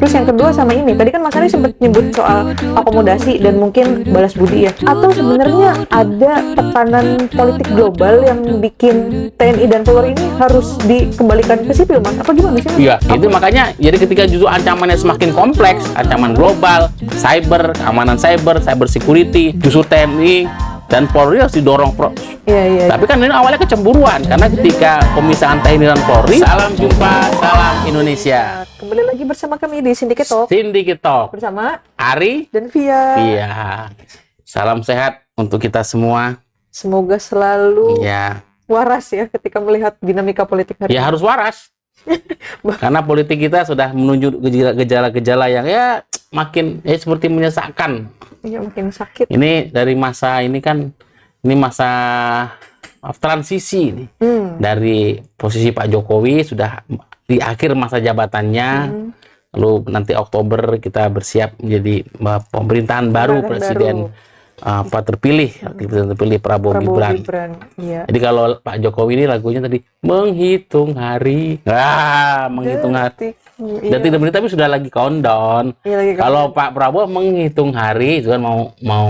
Terus yang kedua sama ini, tadi kan Mas Ari sempat nyebut soal akomodasi dan mungkin balas budi ya. Atau sebenarnya ada tekanan politik global yang bikin TNI dan Polri ini harus dikembalikan ke sipil, Mas? Apa gimana sih? Iya, itu makanya jadi ketika justru ancamannya semakin kompleks, ancaman global, cyber, keamanan cyber security, justru TNI dan Polri harus didorong. Iya. Tapi kan ini awalnya kecemburuan karena ketika pemisahan TNI dan Polri, salam jumpa, salam Indonesia. Kembali lagi bersama kami di Syndicate Talk. Syndicate Talk. Bersama Ari dan Via. Iya. Salam sehat untuk kita semua. Semoga selalu Ya. waras ya ketika melihat dinamika politik hari Ya ini. harus waras. Karena politik kita sudah menunjuk gejala-gejala yang ya makin seperti menyesakkan. Iya, makin sakit. Ini dari masa ini kan, ini masa transisi nih. Dari posisi Pak Jokowi sudah di akhir masa jabatannya, lalu nanti Oktober kita bersiap menjadi pemerintahan baru, presiden terpilih Prabowo Gibran. Iya. Jadi kalau Pak Jokowi ini lagunya tadi menghitung hari, menghitung hari. Dan tidak menit tapi sudah lagi countdown. Iya, Kalau Pak Prabowo menghitung hari itu kan mau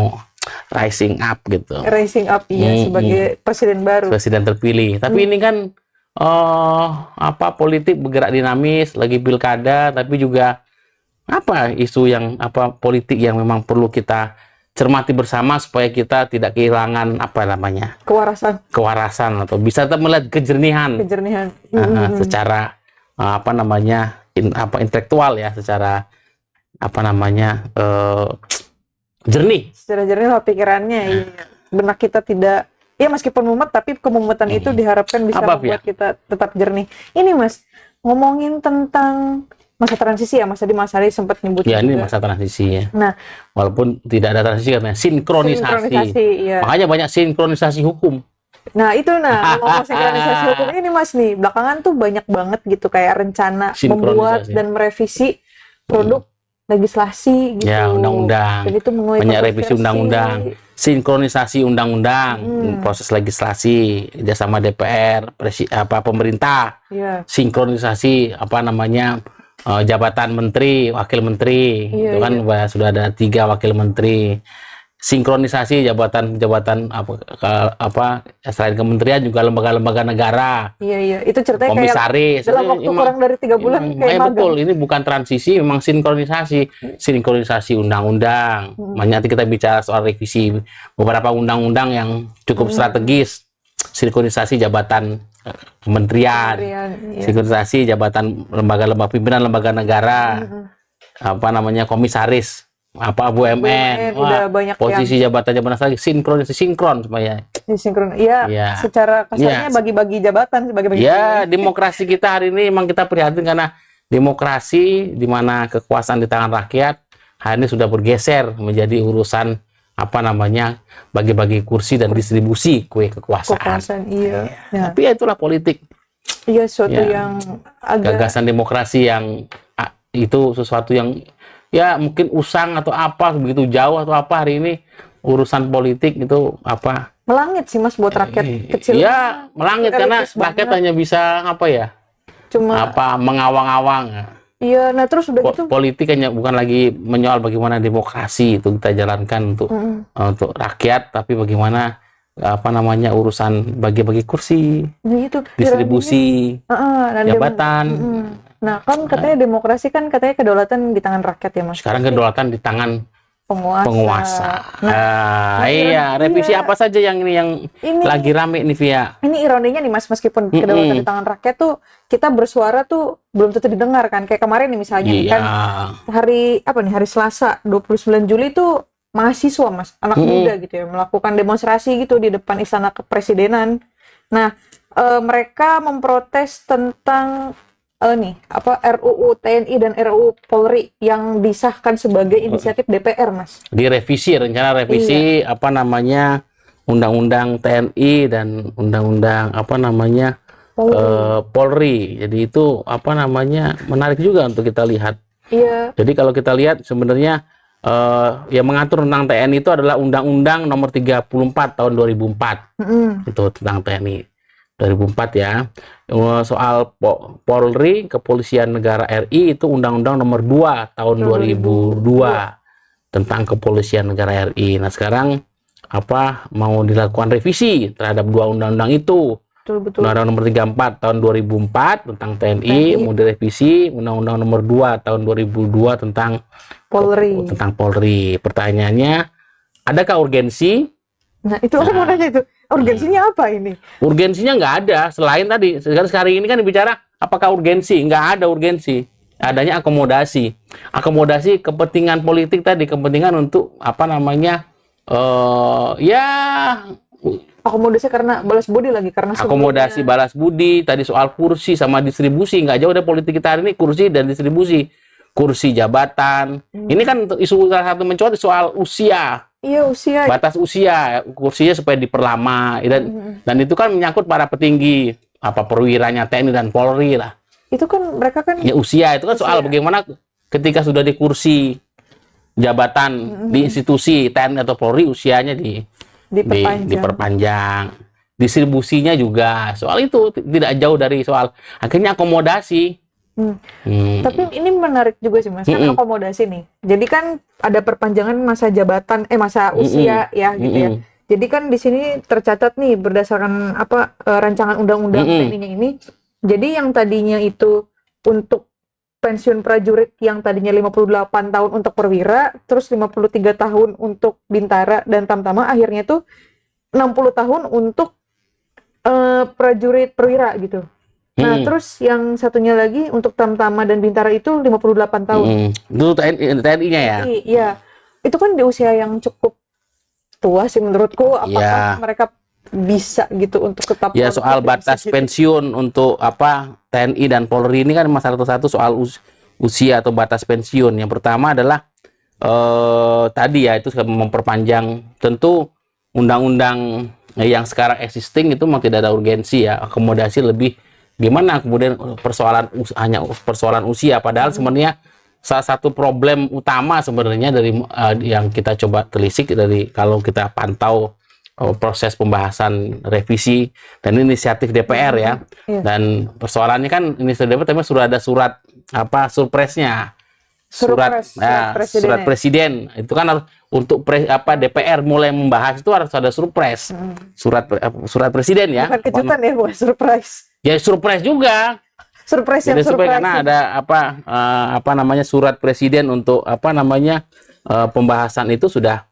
rising up gitu. Rising up sebagai presiden baru. Presiden terpilih. Tapi ini kan politik bergerak dinamis, lagi pilkada, tapi juga isu yang politik yang memang perlu kita cermati bersama supaya kita tidak kehilangan kewarasan atau bisa tetap melihat kejernihan. Secara intelektual ya, secara jernih. Secara jernih lah pikirannya. Iya. Benak kita tidak, ya meskipun mumet, tapi kemumetan itu diharapkan bisa membuat kita tetap jernih. Ini Mas, ngomongin tentang masa transisi ya, Mas Ari sempat nyebut ya, juga. ini masa transisi ya. Nah, walaupun tidak ada transisi karena sinkronisasi. Iya. Makanya banyak sinkronisasi hukum. Nah, itu ngomong sinkronisasi hukum ini Mas nih, belakangan tuh banyak banget gitu kayak rencana membuat dan merevisi produk legislasi gitu. Ya, undang-undang. Dan itu banyak revisi undang-undang, sinkronisasi undang-undang, proses legislasi kerjasama DPR, pemerintah. Sinkronisasi jabatan menteri, wakil menteri. Itu kan sudah ada 3 wakil menteri. Sinkronisasi jabatan selain kementerian juga lembaga-lembaga negara. Iya. Itu ceritanya komisaris. Kayak dalam waktu kurang dari 3 bulan kayak betul, ini bukan transisi, memang sinkronisasi undang-undang. Nanti kita bicara soal revisi beberapa undang-undang yang cukup strategis. Sinkronisasi jabatan kementerian, sinkronisasi jabatan lembaga-lembaga pimpinan lembaga negara. Komisaris. BUMN, udah banyak posisi jabatan lagi sinkron supaya secara kasarnya bagi-bagi jabatan sebagai demokrasi kita hari ini memang kita prihatin karena demokrasi di mana kekuasaan di tangan rakyat hari ini sudah bergeser menjadi urusan bagi-bagi kursi dan distribusi kue kekuasaan. Tapi itulah politik. Iya, suatu yang gagasan demokrasi yang itu sesuatu yang mungkin usang atau begitu jauh atau hari ini urusan politik itu melangit sih Mas buat rakyat kecil. Iya, melangit karena rakyat hanya bisa cuma mengawang-awang. Iya, nah terus udah gitu politik hanya bukan lagi menyoal bagaimana demokrasi itu kita jalankan untuk rakyat, tapi bagaimana urusan bagi-bagi kursi, distribusi jabatan. Nah, kan katanya demokrasi kan katanya kedaulatan di tangan rakyat ya Mas. Sekarang kedaulatan di tangan penguasa. Revisi apa saja yang lagi rame nih Via? Ini ironinya nih Mas, meskipun kedaulatan di tangan rakyat tuh kita bersuara tuh belum tentu didengar kan. Kayak kemarin nih misalnya kan hari Selasa 29 Juli tuh mahasiswa Mas, anak muda gitu ya, melakukan demonstrasi gitu di depan Istana Kepresidenan. Nah, mereka memprotes tentang RUU TNI dan RUU Polri yang disahkan sebagai inisiatif DPR, Mas. Rencana revisi Undang-Undang TNI dan Undang-Undang Polri. Jadi itu menarik juga untuk kita lihat. Iya. Jadi kalau kita lihat sebenarnya yang mengatur tentang TNI itu adalah Undang-Undang Nomor 34 tahun 2004. Itu tentang TNI. 2004 ya. Soal Polri, Kepolisian Negara RI itu Undang-Undang Nomor 2 tahun 2002 tentang Kepolisian Negara RI. Nah, sekarang mau dilakukan revisi terhadap dua undang-undang itu. Betul. Undang-Undang Nomor 34 tahun 2004 tentang TNI, mau direvisi Undang-Undang Nomor 2 tahun 2002 tentang Polri. Pertanyaannya, adakah urgensi? Nah, itu aku mau nanya itu. Urgensinya apa ini? Urgensinya nggak ada. Selain tadi, sekarang ini kan bicara apakah urgensi? Nggak ada urgensi. Adanya akomodasi. Akomodasi kepentingan politik tadi, kepentingan untuk akomodasi karena balas budi lagi, karena akomodasi balas budi. Tadi soal kursi sama distribusi, nggak jauh dari politik kita hari ini, kursi dan distribusi. Kursi jabatan. Ini kan isu salah satu mencuat soal usia. Iya, usia. Batas usia, kursinya supaya diperlama, dan itu kan menyangkut para petinggi, perwiranya TNI dan Polri lah. Itu kan mereka kan ya, usia itu kan soal bagaimana ketika sudah di kursi jabatan di institusi TNI atau Polri, usianya diperpanjang. Distribusinya juga soal itu tidak jauh dari soal akhirnya akomodasi. Tapi ini menarik juga sih Mas, kan akomodasi nih. Jadi kan ada perpanjangan masa jabatan, masa usia ya gitu ya. Jadi kan di sini tercatat nih berdasarkan rancangan undang-undang TNI-nya ini. Jadi yang tadinya itu untuk pensiun prajurit yang tadinya 58 tahun untuk perwira, terus 53 tahun untuk bintara dan tamtama, akhirnya tuh 60 tahun untuk prajurit perwira gitu. Nah, terus yang satunya lagi untuk tamtama dan bintara itu 58 tahun. Itu TNI-nya ya? Iya. Itu kan di usia yang cukup tua sih menurutku. Apakah mereka bisa gitu untuk tetap... Ya, soal batas pensiun untuk TNI dan Polri ini kan masalah satu soal usia atau batas pensiun. Yang pertama adalah tadi ya, itu memperpanjang. Tentu undang-undang yang sekarang existing itu memang tidak ada urgensi ya. Akomodasi lebih gimana kemudian hanya persoalan usia, padahal sebenarnya salah satu problem utama sebenarnya dari yang kita coba telisik dari kalau kita pantau proses pembahasan revisi dan inisiatif DPR ya. Dan persoalannya kan inisiatif DPR tapi sudah ada surat surpresnya. Surat presiden itu kan harus untuk DPR mulai membahas itu harus ada surprise. Surat presiden ya. Bukan kejutan ya, bukan surprise. Ya, surprise juga. Surprise yang surprise. Karena ada surat presiden untuk pembahasan itu sudah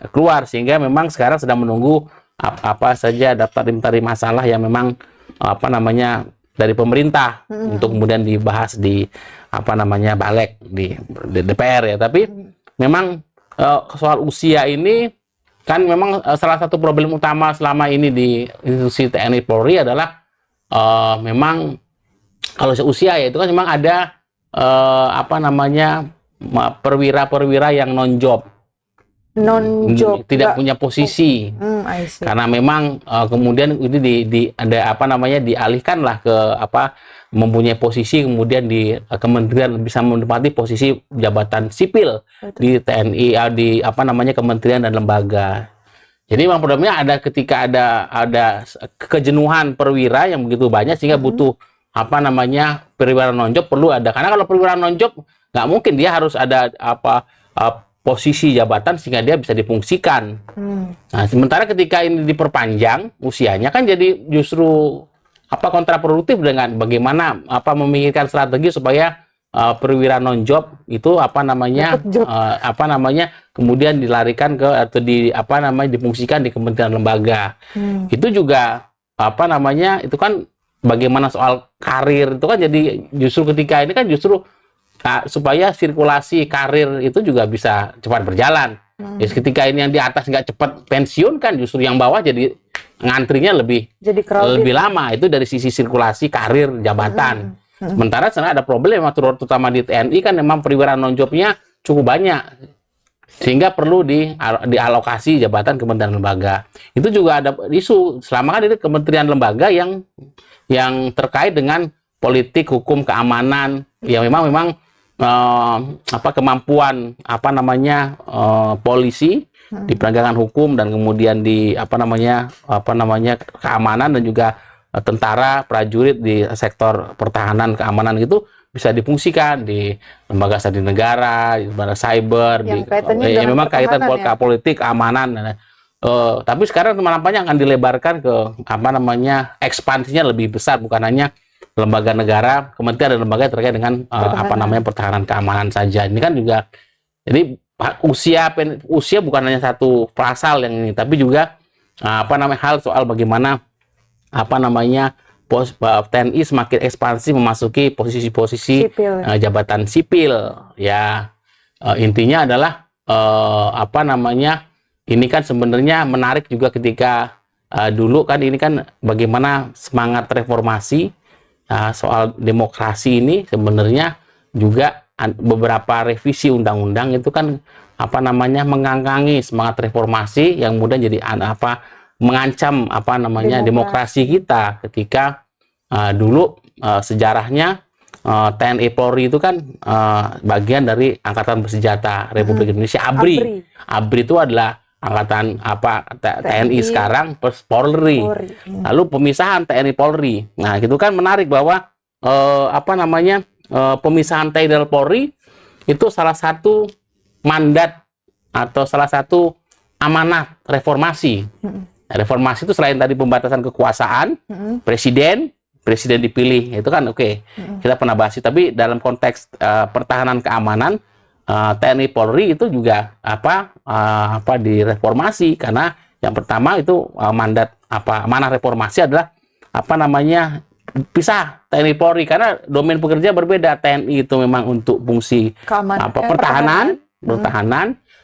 keluar, sehingga memang sekarang sedang menunggu apa saja daftar inventaris masalah yang memang dari pemerintah untuk kemudian dibahas di balik di DPR ya. Tapi memang soal usia ini kan memang salah satu problem utama selama ini di institusi TNI Polri adalah memang kalau usia ya itu kan memang ada perwira-perwira yang non-job, tidak punya posisi, karena memang kemudian ini dialihkan lah ke mempunyai posisi, kemudian di kementerian bisa menempati posisi jabatan sipil di TNI, di kementerian dan lembaga. Jadi memang problemnya ada ketika ada kejenuhan perwira yang begitu banyak sehingga butuh perwira non-job perlu ada, karena kalau perwira non-job nggak mungkin dia harus ada posisi jabatan sehingga dia bisa difungsikan. Nah, sementara ketika ini diperpanjang usianya kan jadi justru kontraproduktif dengan bagaimana memikirkan strategi supaya perwira non-job itu kemudian dilarikan ke atau difungsikan di kementerian lembaga. Itu juga itu kan bagaimana soal karir itu kan jadi justru ketika ini kan justru supaya sirkulasi karir itu juga bisa cepat berjalan. Ya, ketika ini yang di atas nggak cepat pensiun kan justru yang bawah jadi ngantrinya lebih lama, itu dari sisi sirkulasi karir jabatan. Sementara sebenarnya ada problem terutama di TNI kan memang perwira non-jobnya cukup banyak sehingga perlu dialokasi jabatan kementerian lembaga. Itu juga ada isu selama kan itu kementerian lembaga yang terkait dengan politik, hukum, keamanan yang memang kemampuan polisi di penegakan hukum dan kemudian di apa namanya keamanan dan juga tentara, prajurit di sektor pertahanan keamanan gitu bisa difungsikan di lembaga sandi negara, di lembaga cyber, yang kaitannya dengan memang kaitan pertahanan ya. politik, keamanan. Tapi sekarang teman-temannya akan dilebarkan ke apa namanya ekspansinya lebih besar, bukan hanya lembaga negara, kementerian dan lembaga yang terkait dengan apa namanya pertahanan keamanan saja. Ini kan juga jadi usia bukan hanya satu pasal yang ini, tapi juga apa namanya hal soal bagaimana apa namanya TNI semakin ekspansi memasuki posisi-posisi jabatan sipil ya. Intinya adalah apa namanya ini kan sebenarnya menarik juga ketika dulu kan ini kan bagaimana semangat reformasi soal demokrasi ini sebenarnya juga beberapa revisi undang-undang itu kan apa namanya mengangkangi semangat reformasi yang kemudian jadi apa mengancam apa namanya demokrasi kita ketika dulu sejarahnya TNI Polri itu kan bagian dari Angkatan Bersenjata Republik Indonesia ABRI. ABRI itu adalah angkatan apa TNI sekarang plus Polri. Lalu pemisahan TNI Polri. Nah, itu kan menarik bahwa apa namanya pemisahan TNI dan Polri itu salah satu mandat atau salah satu amanat reformasi. Reformasi itu selain tadi pembatasan kekuasaan, presiden dipilih, itu kan oke. Kita pernah bahas, tapi dalam konteks pertahanan keamanan, TNI Polri itu juga apa direformasi karena yang pertama itu mandat amanah reformasi adalah apa namanya pisah TNI Polri karena domain pekerja berbeda. TNI itu memang untuk fungsi pertahanan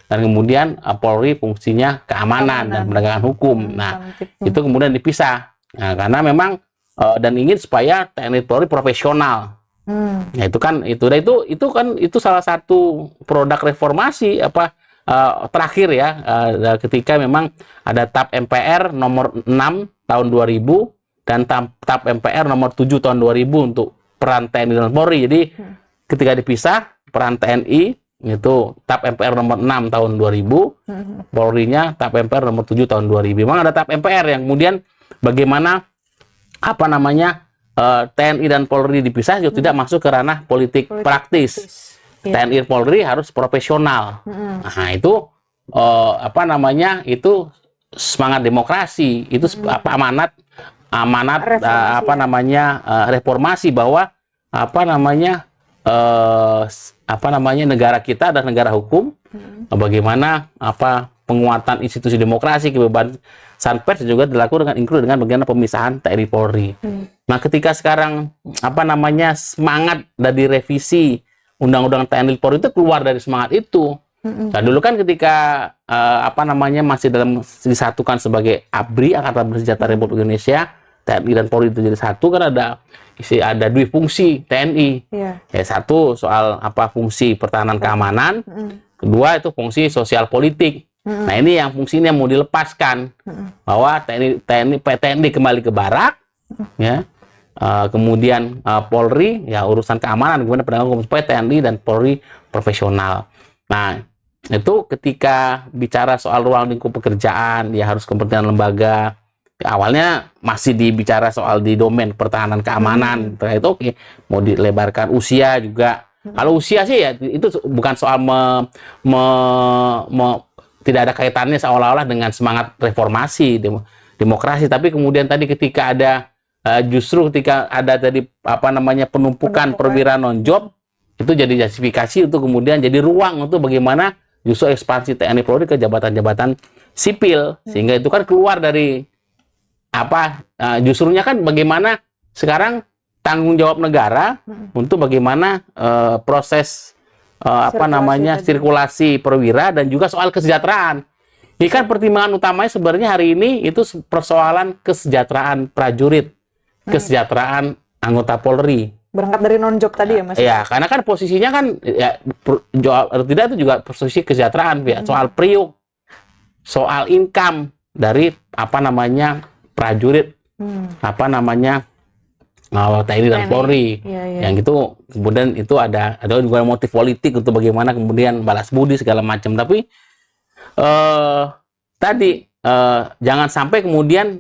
dan kemudian Polri fungsinya keamanan dan penegakan hukum. Nah, itu kemudian dipisah. Nah, karena memang dan ingin supaya TNI Polri profesional. Nah, itu salah satu produk reformasi terakhir ya ketika memang ada TAP MPR nomor 6 tahun 2000 dan TAP MPR nomor 7 tahun 2000 untuk peran TNI dan Polri. Jadi ketika dipisah peran TNI itu TAP MPR nomor 6 tahun 2000, Polri-nya TAP MPR nomor 7 tahun 2000. Memang ada TAP MPR yang kemudian bagaimana apa namanya TNI dan Polri dipisah juga tidak masuk ke ranah politik praktis. TNI Polri harus profesional. Nah, itu apa namanya itu semangat demokrasi, itu amanat apa namanya reformasi bahwa apa namanya negara kita adalah negara hukum. Bagaimana penguatan institusi demokrasi, kebebasan pers juga dilakukan dengan bagaimana pemisahan TNI Polri. Nah, ketika sekarang apa namanya semangat dari revisi Undang-Undang TNI Polri itu keluar dari semangat itu. Nah, dulu kan ketika apa namanya masih disatukan sebagai ABRI, Angkatan Bersenjata Republik Indonesia, TNI dan Polri itu jadi satu kan ada dua fungsi TNI. Ya, satu soal fungsi pertahanan keamanan, kedua itu fungsi sosial politik. Nah, ini yang fungsinya mau dilepaskan bahwa TNI kembali ke barak, ya. Kemudian Polri ya urusan keamanan, kemudian penegakan hukum supaya TNI dan Polri profesional. Nah, itu ketika bicara soal ruang lingkup pekerjaan ya harus kementerian lembaga. Awalnya masih dibicara soal di domain pertahanan keamanan, itu oke. Mau dilebarkan usia juga. Kalau usia sih ya itu bukan soal tidak ada kaitannya seolah-olah dengan semangat reformasi demokrasi, tapi kemudian tadi ketika ada justru ketika ada tadi apa namanya penumpukan perwira non job itu jadi justifikasi untuk kemudian jadi ruang untuk bagaimana justru ekspansi TNI Polri ke jabatan-jabatan sipil, sehingga itu kan keluar dari justrunya kan bagaimana sekarang tanggung jawab negara untuk bagaimana proses sirkulasi perwira dan juga soal kesejahteraan. Ini kan pertimbangan utamanya sebenarnya hari ini itu persoalan kesejahteraan prajurit, kesejahteraan anggota Polri. Berangkat dari non-job tadi ya, Mas? Ya, karena kan posisinya kan ya tidak itu juga posisi kesejahteraan ya, soal priuk, soal income dari prajurit, TNI dan Polri, yang itu kemudian itu ada juga motif politik untuk bagaimana kemudian balas budi segala macam. Tapi tadi jangan sampai kemudian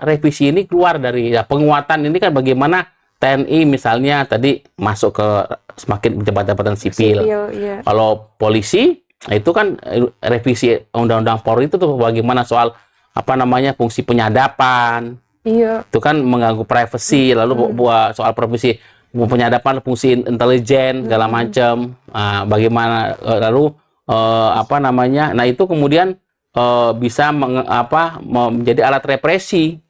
revisi ini keluar dari penguatan ini kan bagaimana TNI misalnya tadi masuk ke semakin jabatan-jabatan sipil. Iya. Kalau polisi itu kan revisi Undang-Undang Polri itu tuh bagaimana soal fungsi penyadapan. Iya. Itu kan mengganggu privasi, lalu buat soal profesi penyadapan fungsi intelijen segala macam. Bagaimana lalu nah itu kemudian bisa menjadi alat represi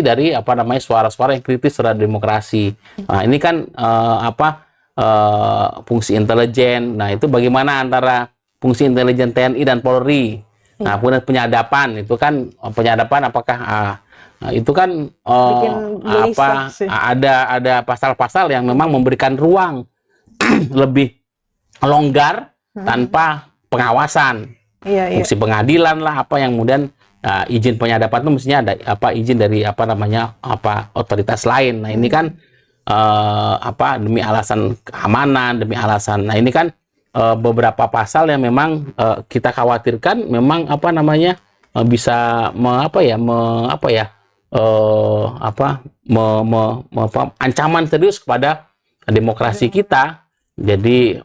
dari suara-suara yang kritis terhadap demokrasi. Nah, ini kan fungsi intelijen. Nah, itu bagaimana antara fungsi intelijen TNI dan Polri. Nah, kemudian penyadapan itu kan apakah itu kan ada pasal-pasal yang memang memberikan ruang lebih longgar tanpa pengawasan. Iya. Fungsi pengadilan lah yang kemudian izin penyadapan itu mestinya ada izin dari otoritas lain. Nah, ini kan demi alasan keamanan, demi alasan. Nah, ini kan beberapa pasal yang memang kita khawatirkan memang bisa ancaman serius kepada demokrasi kita. Jadi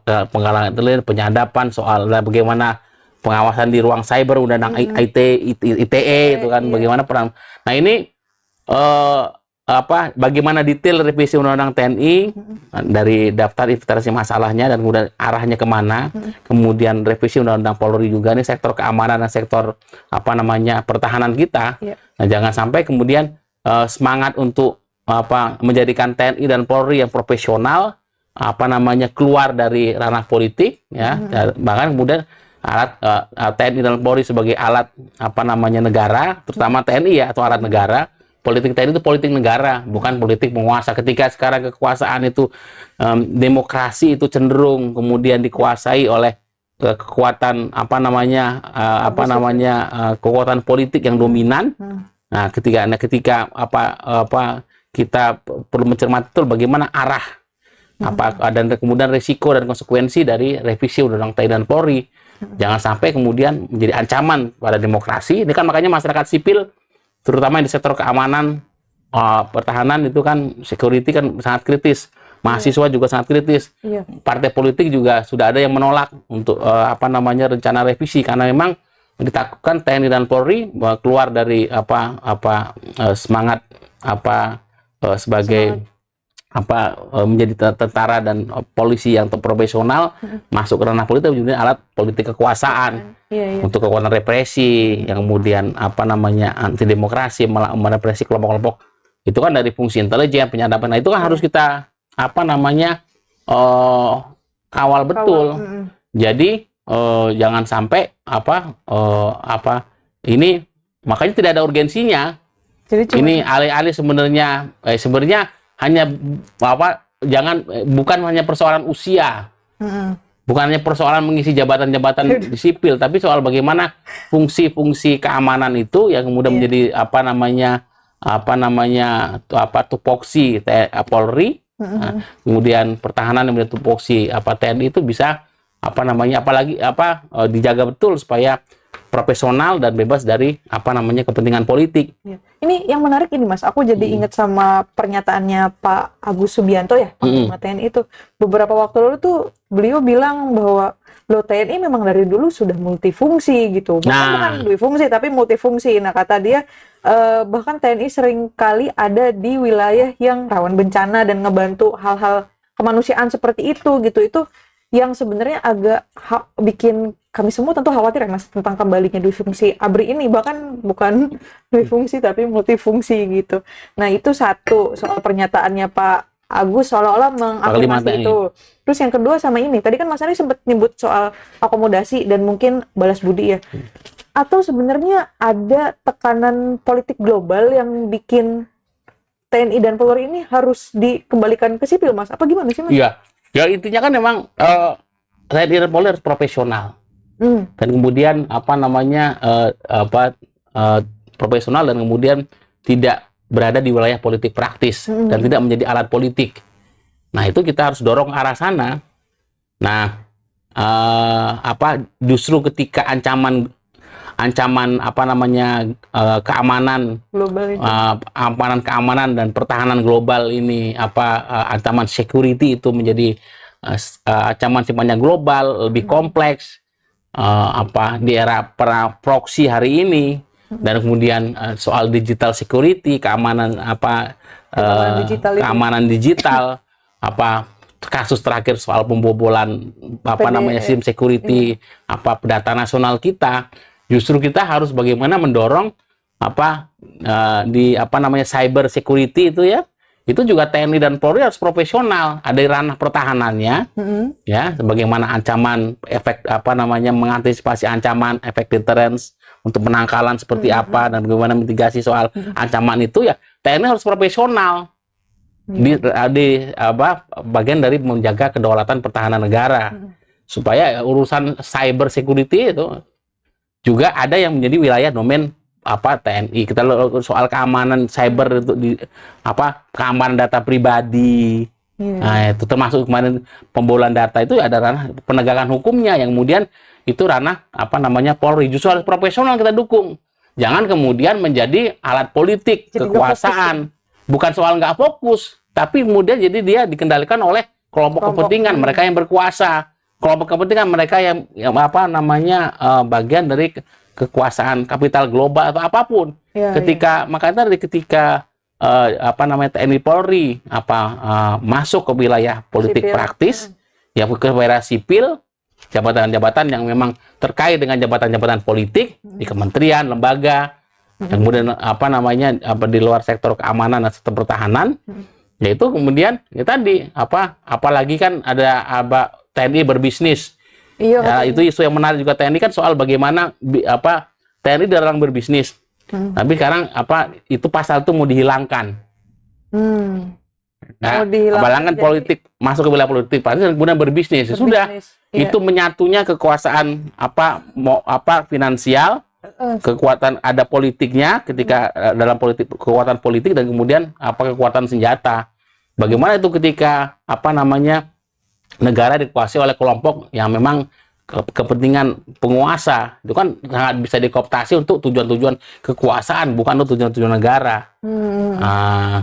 penggalangan intelijen, penyadapan soal bagaimana pengawasan di ruang cyber, undang-undang ITE itu kan bagaimana peran. Nah, ini bagaimana detail revisi undang-undang TNI dari daftar inventarisasi masalahnya dan kemudian arahnya kemana. Kemudian revisi undang-undang Polri juga nih sektor keamanan dan sektor pertahanan kita. Nah, jangan sampai kemudian semangat untuk menjadikan TNI dan Polri yang profesional keluar dari ranah politik bahkan kemudian alat TNI dan Polri sebagai alat negara, terutama TNI atau alat negara. Politik TNI itu politik negara, bukan politik penguasa. Ketika sekarang kekuasaan itu demokrasi itu cenderung kemudian dikuasai oleh kekuatan kekuatan politik yang dominan. Nah, ketika kita perlu mencermati betul bagaimana arah dan kemudian risiko dan konsekuensi dari revisi Undang-Undang TNI dan Polri. Jangan sampai kemudian menjadi ancaman pada demokrasi. Ini kan makanya masyarakat sipil, terutama di sektor keamanan, pertahanan itu kan security kan sangat kritis. Mahasiswa juga sangat kritis. Partai politik juga sudah ada yang menolak untuk rencana revisi karena memang ditakutkan TNI dan Polri keluar dari semangat sebagai menjadi tentara dan polisi yang profesional masuk ke ranah politik menjadi alat politik kekuasaan untuk kekuatan represi yang kemudian anti demokrasi, merepresi kelompok-kelompok. Itu kan dari fungsi intelijen, penyadapan. Nah, itu kan harus kita kawal betul. Jadi jangan sampai ini makanya tidak ada urgensinya. Jadi ini alih-alih sebenarnya hanya bukan hanya persoalan usia, bukan hanya persoalan mengisi jabatan-jabatan di sipil, tapi soal bagaimana fungsi-fungsi keamanan itu yang kemudian menjadi tupoksi Polri, kemudian pertahanan yang menjadi tupoksi TNI itu bisa dijaga betul supaya profesional dan bebas dari kepentingan politik. Ini yang menarik ini Mas, aku jadi ingat sama pernyataannya Pak Agus Subianto ya, Panglima TNI itu. Beberapa waktu lalu tuh beliau bilang bahwa TNI memang dari dulu sudah multifungsi gitu. Bukan duifungsi tapi multifungsi. Nah, kata dia bahkan TNI sering kali ada di wilayah yang rawan bencana dan ngebantu hal-hal kemanusiaan seperti itu gitu. Itu yang sebenarnya agak bikin kami semua tentu khawatir ya Mas tentang kembalinya duifungsi ABRI ini, bahkan bukan duifungsi tapi multifungsi gitu. Nah, itu satu soal pernyataannya Pak Agus seolah-olah mengafirmasi itu. Terus yang kedua sama ini, tadi kan Mas Ani sempat nyebut soal akomodasi dan mungkin balas budi ya. Atau sebenarnya ada tekanan politik global yang bikin TNI dan Polri ini harus dikembalikan ke sipil Mas? Apa gimana sih Mas? Iya. Ya intinya kan memang TNI dan Polri harus profesional dan kemudian profesional dan kemudian tidak berada di wilayah politik praktis dan tidak menjadi alat politik. Nah, itu kita harus dorong ke arah sana. Nah, justru ketika ancaman apa namanya keamanan global itu. Keamanan dan pertahanan global ini ancaman security itu menjadi ancaman sifatnya global, lebih kompleks di era perang proxy hari ini, dan kemudian soal digital security, keamanan keamanan digital, kasus terakhir soal pembobolan SIM security, data nasional kita. Justru kita harus bagaimana mendorong cyber security itu ya. Itu juga TNI dan Polri harus profesional, ada ranah pertahanannya, ya, bagaimana ancaman, efek mengantisipasi ancaman, efek deterrence untuk penangkalan seperti apa, dan bagaimana mitigasi soal ancaman itu ya. TNI harus profesional bagian dari menjaga kedaulatan pertahanan negara, supaya urusan cyber security itu juga ada yang menjadi wilayah domain TNI. Kita soal keamanan cyber itu keamanan data pribadi. Nah, itu termasuk kemarin pembobolan data itu ada ranah penegakan hukumnya, yang kemudian itu ranah Polri. Justru harus profesional kita dukung. Jangan kemudian menjadi alat politik, jadi kekuasaan. Bukan soal nggak fokus, tapi kemudian jadi dia dikendalikan oleh kelompok kepentingan, mereka yang berkuasa. Kelompok kepentingan mereka yang bagian dari kekuasaan kapital global atau apapun. Makanya ketika TNI Polri masuk ke wilayah politik sipil, praktis, ya ke wilayah sipil, jabatan-jabatan yang memang terkait dengan jabatan-jabatan politik di kementerian, lembaga, kemudian di luar sektor keamanan dan sektor pertahanan, yaitu kemudian ya tadi apalagi kan ada TNI berbisnis. Ya, itu isu yang menarik juga TNI kan, soal bagaimana TNI dilarang berbisnis. Tapi sekarang itu pasal itu mau dihilangkan. Nah, apalagi politik masuk ke wilayah politik, pasti kemudian berbisnis. Sudah itu menyatunya kekuasaan finansial, kekuatan ada politiknya ketika dalam kekuatan politik, dan kemudian kekuatan senjata. Bagaimana itu ketika negara dikuasai oleh kelompok yang memang kepentingan penguasa, itu kan sangat bisa dikooptasi untuk tujuan-tujuan kekuasaan, bukan untuk tujuan-tujuan negara.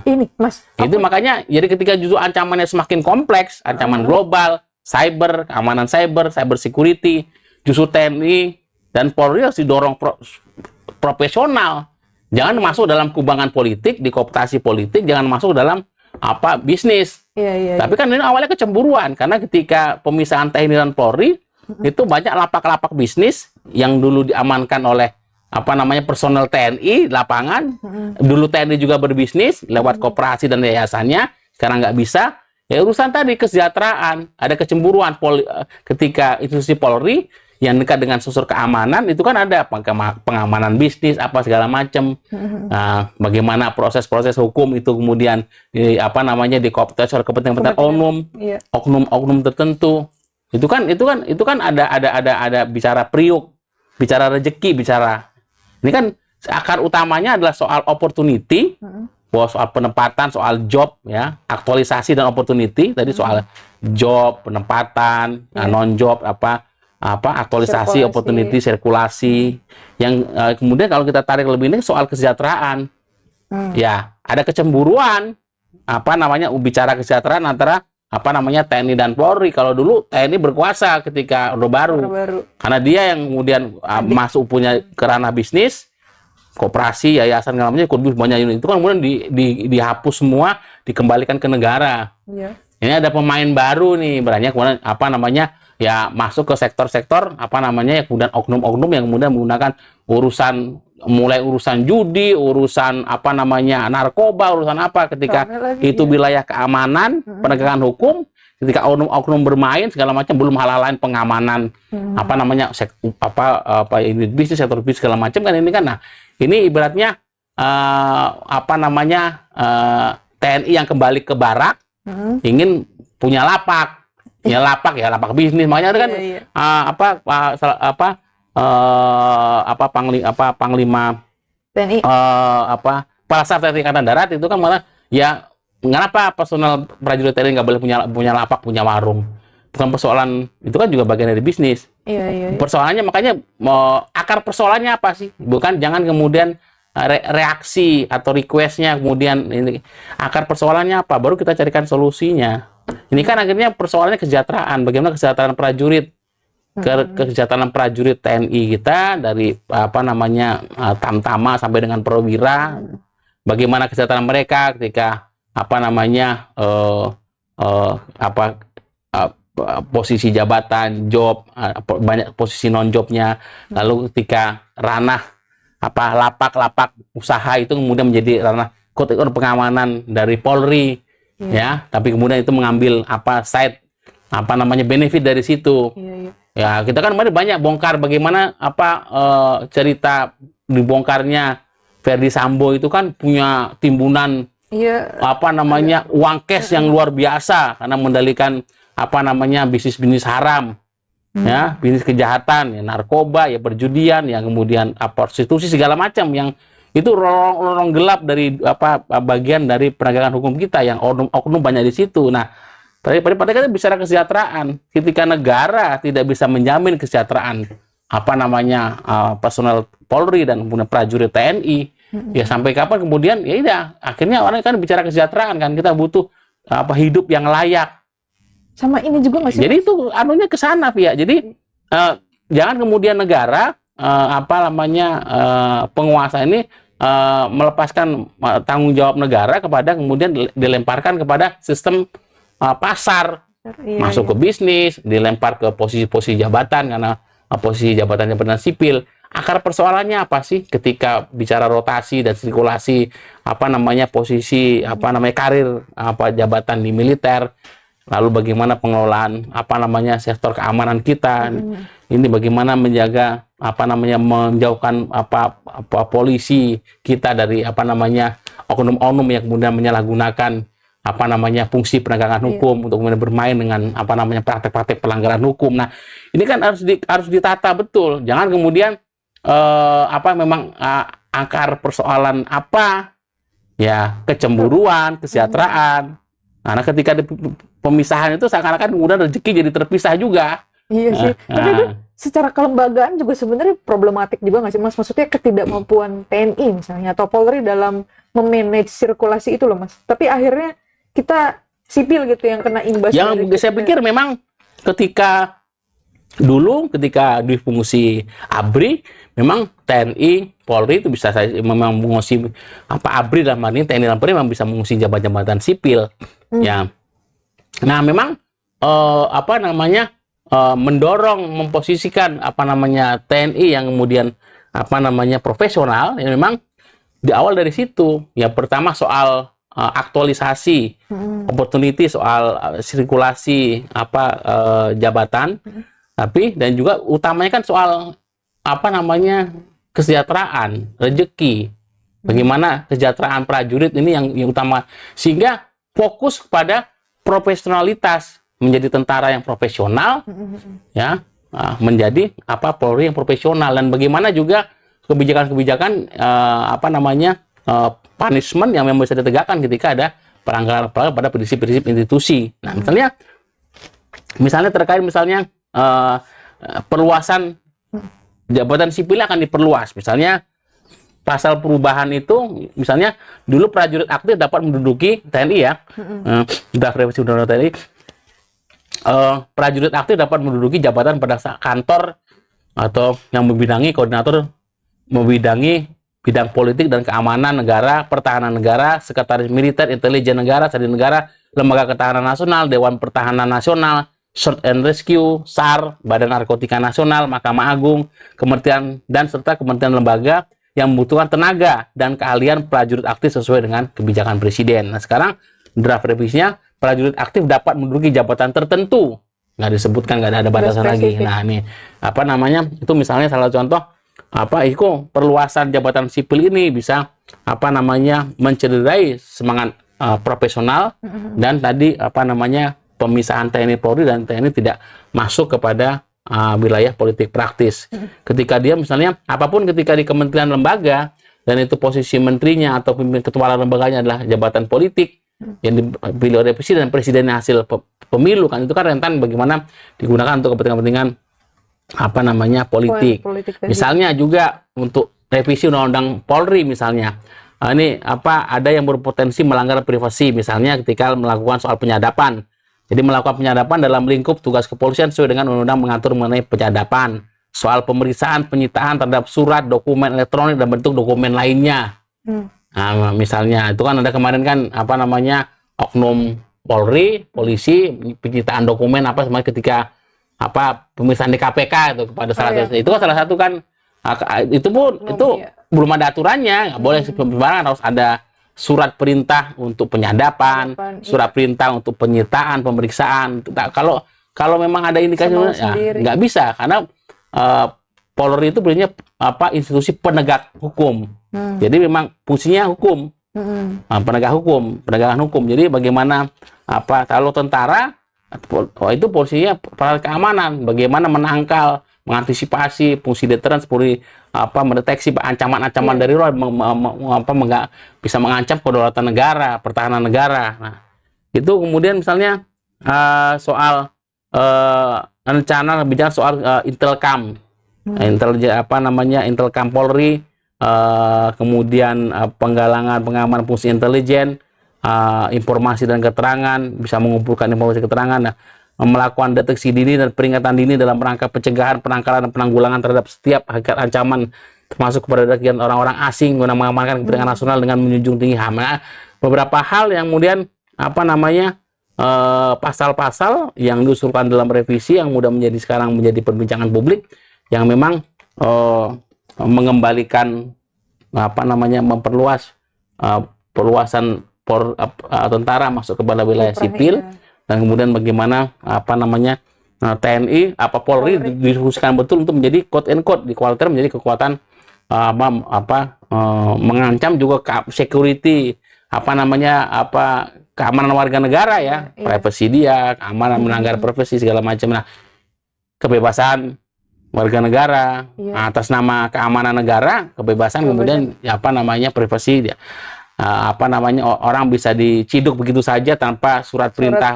Ini Mas, itu makanya jadi ketika justru ancamannya semakin kompleks, ancaman global, cyber, keamanan cyber security, justru TNI dan Polri harus didorong profesional. Jangan masuk dalam kubangan politik, dikooptasi politik, jangan masuk dalam bisnis. Tapi kan ini awalnya kecemburuan, karena ketika pemisahan TNI dan Polri itu banyak lapak-lapak bisnis yang dulu diamankan oleh personel TNI lapangan. Dulu TNI juga berbisnis lewat koperasi dan yayasannya, sekarang nggak bisa. Ya urusan tadi kesejahteraan, ada kecemburuan ketika institusi Polri yang dekat dengan unsur keamanan itu kan ada pengamanan bisnis segala macam. Nah, bagaimana proses-proses hukum itu kemudian dikooptasi oleh kepentingan oknum tertentu. Itu kan ada bicara priuk, bicara rezeki, ini kan akar utamanya adalah soal opportunity, soal penempatan, soal job, ya, aktualisasi dan opportunity. Tadi soal job, penempatan, non-job, aktualisasi, opportunity, sirkulasi. Yang kemudian kalau kita tarik lebih ini soal kesejahteraan. Ya, ada kecemburuan bicara kesejahteraan antara TNI dan Polri. Kalau dulu TNI berkuasa ketika Orde Baru. Karena dia yang kemudian masuk punya kerana bisnis, koperasi, yayasan segala macam, ikut banyak unit. Itu kan kemudian dihapus semua, dikembalikan ke negara. Ini ada pemain baru nih, berarti kemudian ya masuk ke sektor-sektor ya kemudian oknum-oknum yang kemudian menggunakan mulai urusan judi, urusan narkoba, urusan ketika itu wilayah keamanan, penegakan hukum, ketika oknum bermain segala macam, belum hal lain pengamanan unit bisnis, sektor bisnis segala macam kan ini kan. Nah, ini ibaratnya TNI yang kembali ke barak ingin punya lapak. Ya lapak bisnis, makanya kan Panglima TNI Kepala Staf TNI Angkatan Darat itu kan malah ya, kenapa personel prajurit TNI nggak boleh punya lapak, punya warung, bukan persoalan, itu kan juga bagian dari bisnis. Iya. Persoalannya makanya akar persoalannya apa sih? Bukan, jangan kemudian reaksi atau requestnya kemudian ini, akar persoalannya apa? Baru kita carikan solusinya. Ini kan akhirnya persoalannya kesejahteraan. Bagaimana kesejahteraan prajurit? Kesejahteraan prajurit TNI kita dari apa namanya tamtama sampai dengan perwira. Bagaimana kesejahteraan mereka ketika apa namanya posisi jabatan, job, banyak posisi non jobnya. Lalu ketika ranah lapak usaha itu kemudian menjadi ranah pengamanan dari Polri, ya, tapi kemudian itu mengambil side benefit dari situ. Ya, kita kan banyak bongkar bagaimana cerita dibongkarnya Verdi Sambo itu kan punya timbunan uang cash yang luar biasa karena mendalikan bisnis haram. Ya, bisnis kejahatan, ya, narkoba, ya, perjudian, ya, kemudian prostitusi segala macam yang itu lorong gelap dari bagian dari penegakan hukum kita yang oknum banyak di situ. Nah, pada kita bicara kesejahteraan, ketika negara tidak bisa menjamin kesejahteraan personel Polri dan kemudian prajurit TNI, ya sampai kapan kemudian ya akhirnya orang kan bicara kesejahteraan kan, kita butuh hidup yang layak. Sama ini juga nggak sih? Jadi itu anunya ke sana, Pia. Jadi jangan kemudian negara penguasa ini melepaskan tanggung jawab negara kepada kemudian dilemparkan kepada sistem pasar, masuk ke bisnis, dilempar ke posisi-posisi jabatan karena posisi jabatannya benar sipil. Akar persoalannya apa sih ketika bicara rotasi dan sirkulasi posisi karir jabatan di militer? Lalu bagaimana pengelolaan sektor keamanan kita, ini bagaimana menjaga menjauhkan polisi kita dari oknum-oknum yang kemudian menyalahgunakan fungsi penegakan hukum untuk kemudian bermain dengan praktek-praktek pelanggaran hukum. Nah, ini kan harus ditata betul. Jangan kemudian akar persoalan kecemburuan, kesejahteraan. Karena ketika pemisahan itu seakan-akan kemudian rezeki jadi terpisah juga. Iya sih. Tapi itu secara kelembagaan juga sebenarnya problematik juga nggak sih, Mas? Maksudnya ketidakmampuan TNI misalnya atau Polri dalam memanage sirkulasi itu loh, Mas. Tapi akhirnya kita sipil gitu yang kena imbas. Yang saya pikir memang ketika di fungsi ABRI, memang TNI, Polri itu bisa memang mengungsi ABRI dalam hal ini TNI dan Polri memang bisa mengungsi jabatan-jabatan sipil. Ya. Nah, memang mendorong memposisikan TNI yang kemudian profesional, ya memang di awal dari situ. Ya, pertama soal aktualisasi opportunity, soal sirkulasi jabatan, tapi dan juga utamanya kan soal kesejahteraan, rezeki. Bagaimana kesejahteraan prajurit ini yang utama, sehingga fokus kepada profesionalitas, menjadi tentara yang profesional, ya, menjadi Polri yang profesional, dan bagaimana juga kebijakan-kebijakan punishment yang memang bisa ditegakkan ketika ada pelanggaran pada prinsip-prinsip institusi. Nah, misalnya terkait perluasan jabatan sipil akan diperluas, misalnya pasal perubahan itu, misalnya dulu prajurit aktif dapat menduduki TNI, ya, sudah revisi undang-undang TNI, prajurit aktif dapat menduduki jabatan pada kantor atau yang membidangi koordinator membidangi bidang politik dan keamanan negara, pertahanan negara, sekretaris militer, intelijen negara, sandi negara, lembaga ketahanan nasional, Dewan Pertahanan Nasional, Search and Rescue, SAR, Badan Narkotika Nasional, Mahkamah Agung, kementerian dan serta kementerian lembaga yang membutuhkan tenaga dan keahlian prajurit aktif sesuai dengan kebijakan presiden. Nah, sekarang draft revisinya prajurit aktif dapat menduduki jabatan tertentu, nggak disebutkan, nggak ada batasan lagi. Nah, ini itu misalnya salah contoh itu perluasan jabatan sipil ini bisa mencederai semangat profesional, dan tadi pemisahan TNI Polri dan TNI tidak masuk kepada wilayah politik praktis. Ketika dia misalnya apapun ketika di kementerian lembaga dan itu posisi menterinya atau pimpinan ketua lembaganya adalah jabatan politik, yang dipilih oleh presiden hasil pemilu kan, itu kan rentan bagaimana digunakan untuk kepentingan apa namanya politik. Misalnya juga untuk revisi undang-undang Polri misalnya. Ini apa ada yang berpotensi melanggar privasi misalnya ketika melakukan soal penyadapan. Jadi melakukan penyadapan dalam lingkup tugas kepolisian sesuai dengan undang-undang mengatur mengenai penyadapan. Soal pemeriksaan, penyitaan terhadap surat, dokumen elektronik dan bentuk dokumen lainnya. Nah, misalnya itu kan ada kemarin kan apa namanya oknum Polri, polisi penyitaan dokumen apa sama ketika apa pemeriksaan di KPK itu kepada salah satu itu kan salah satu kan itu pun itu belum ada aturannya, nggak boleh sembarangan, harus ada surat perintah untuk penyadapan, surat perintah untuk penyitaan, pemeriksaan. Kalau memang ada indikasi ya nggak bisa karena Polri itu sebenarnya apa institusi penegak hukum. Jadi memang fungsinya hukum. Penegakan hukum. Jadi bagaimana apa kalau tentara itu polisinya aparat keamanan, bagaimana menangkal, mengantisipasi fungsi deteran seperti apa mendeteksi ancaman-ancaman dari luar bisa mengancam kedaulatan negara, pertahanan negara. Nah, itu kemudian misalnya soal rencana bicara soal Intelkam. Intelkam Polri, kemudian penggalangan pengamanan fungsi intelijen, informasi dan keterangan, bisa mengumpulkan informasi keterangan, melakukan deteksi dini dan peringatan dini dalam rangka pencegahan, penangkalan dan penanggulangan terhadap setiap hakikat ancaman termasuk kepada kegiatan orang-orang asing guna mengamankan kepentingan nasional dengan menjunjung tinggi HAM. Nah, beberapa hal yang kemudian apa namanya pasal-pasal yang diusulkan dalam revisi yang mudah sekarang menjadi perbincangan publik yang memang mengembalikan apa namanya memperluas perluasan tentara masuk kepada wilayah sipil dan kemudian bagaimana apa namanya TNI Polri didiskusikan betul untuk menjadi quote and quote dikualitas menjadi kekuatan mengancam juga security keamanan warga negara ya, privasi dia, keamanan melanggar privasi segala macam. Nah, kebebasan warga negara atas nama keamanan negara, kebebasan kemudian privasi dia. Orang bisa diciduk begitu saja tanpa surat perintah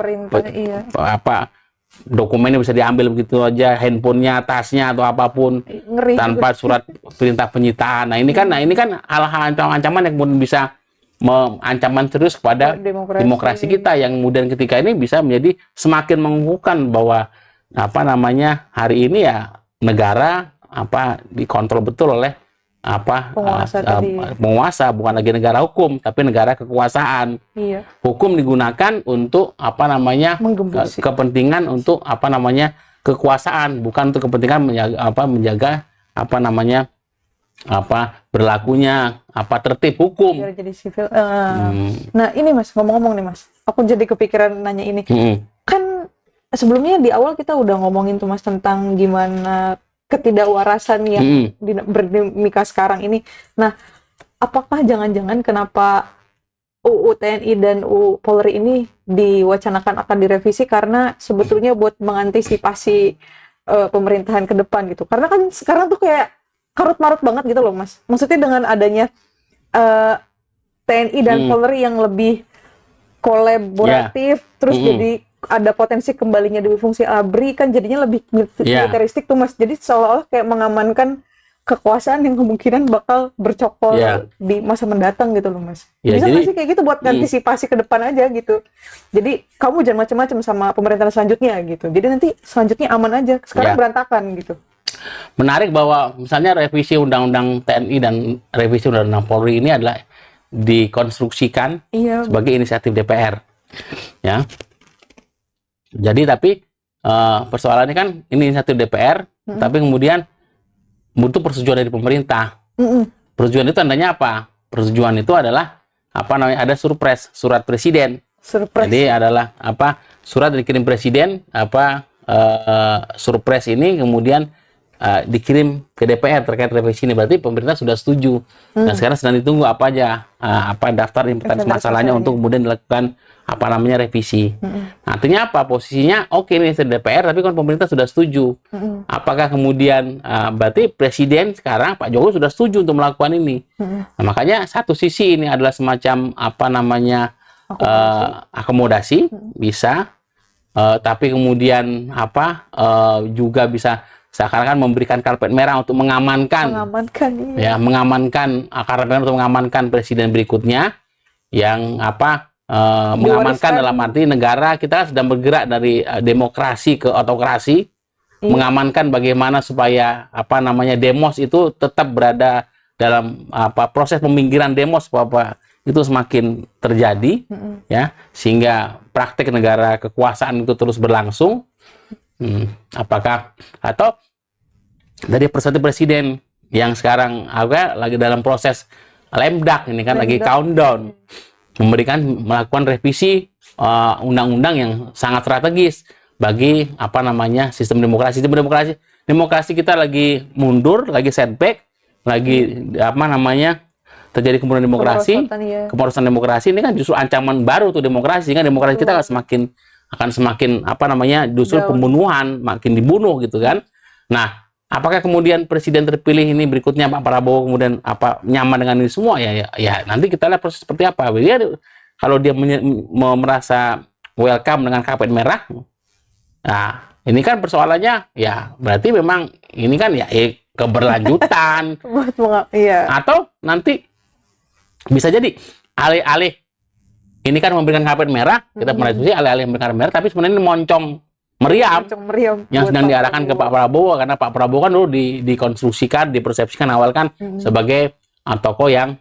dokumennya bisa diambil begitu aja, handphonenya, tasnya atau apapun tanpa surat perintah penyitaan. Nah, ini kan hal-hal ancaman yang kemudian bisa ancaman serius kepada demokrasi kita yang kemudian ketika ini bisa menjadi semakin mengukuhkan bahwa hari ini ya negara dikontrol betul oleh penguasa, bukan lagi negara hukum tapi negara kekuasaan. Hukum digunakan untuk kepentingan untuk kekuasaan, bukan untuk kepentingan menjaga berlakunya tertib hukum. Biar jadi sivil. Nah ini Mas, ngomong-ngomong nih Mas, aku jadi kepikiran nanya ini. Kan sebelumnya di awal kita udah ngomongin tuh Mas tentang gimana ketidakwarasan yang berdemika sekarang ini. Nah, apakah jangan-jangan kenapa UU TNI dan UU Polri ini diwacanakan akan direvisi karena sebetulnya buat mengantisipasi pemerintahan ke depan gitu? Karena kan sekarang tuh kayak karut-marut banget gitu loh Mas. Maksudnya dengan adanya TNI dan Polri yang lebih kolaboratif, terus jadi ada potensi kembalinya dari fungsi ABRI kan jadinya lebih militeristik tuh Mas. Jadi seolah-olah kayak mengamankan kekuasaan yang kemungkinan bakal bercokol di masa mendatang gitu loh Mas. Bisa nggak sih kayak gitu buat antisipasi ke depan aja gitu. Jadi kamu jangan macam-macam sama pemerintahan selanjutnya gitu. Jadi nanti selanjutnya aman aja. Sekarang berantakan gitu. Menarik bahwa misalnya revisi Undang-Undang TNI dan revisi Undang-Undang Polri ini adalah dikonstruksikan sebagai inisiatif DPR. Ya. Jadi tapi persoalannya kan ini inisiatif DPR, tapi kemudian butuh persetujuan dari pemerintah. Persetujuan itu tandanya apa? Persetujuan itu adalah ada surat presiden. Jadi adalah surat dikirim presiden surpres ini kemudian dikirim ke DPR terkait revisi ini, berarti pemerintah sudah setuju. Dan sekarang sedang ditunggu apa aja daftar inventaris masalahnya untuk kemudian dilakukan revisi. Nah, artinya apa? Posisinya oke ini DPR tapi kan pemerintah sudah setuju. Apakah kemudian berarti presiden sekarang Pak Jokowi sudah setuju untuk melakukan ini. Nah, makanya satu sisi ini adalah semacam akomodasi bisa, tapi kemudian juga bisa seakan-akan memberikan karpet merah untuk mengamankan iya. ya, mengamankan karpet merah untuk mengamankan presiden berikutnya yang mengamankan dalam arti negara kita sedang bergerak dari demokrasi ke autokrasi, mengamankan bagaimana supaya demos itu tetap berada dalam proses peminggiran demos itu semakin terjadi, ya, sehingga praktik negara kekuasaan itu terus berlangsung. Apakah atau dari perspektif presiden yang sekarang lagi dalam proses lemdak ini kan, lagi countdown, melakukan revisi undang-undang yang sangat strategis bagi sistem demokrasi kita lagi mundur, lagi setback, lagi terjadi kemudian keporosan demokrasi. Ini kan justru ancaman baru tuh demokrasi, kan demokrasi kita akan semakin justru pembunuhan, makin dibunuh gitu kan. Nah, apakah kemudian presiden terpilih ini berikutnya Pak Prabowo kemudian nyaman dengan ini semua? Ya nanti kita lihat proses seperti apa. Kalau dia merasa welcome dengan karpet merah, nah ini kan persoalannya ya berarti memang ini kan keberlanjutan. Atau nanti bisa jadi alih-alih ini kan memberikan karpet merah, kita pernah diskusi alih-alih memberikan karpet merah, tapi sebenarnya ini moncong meriam yang sedang diarahkan ke Pak Prabowo, karena Pak Prabowo kan dulu dikonstruksikan, dipersepsikan awal kan sebagai tokoh yang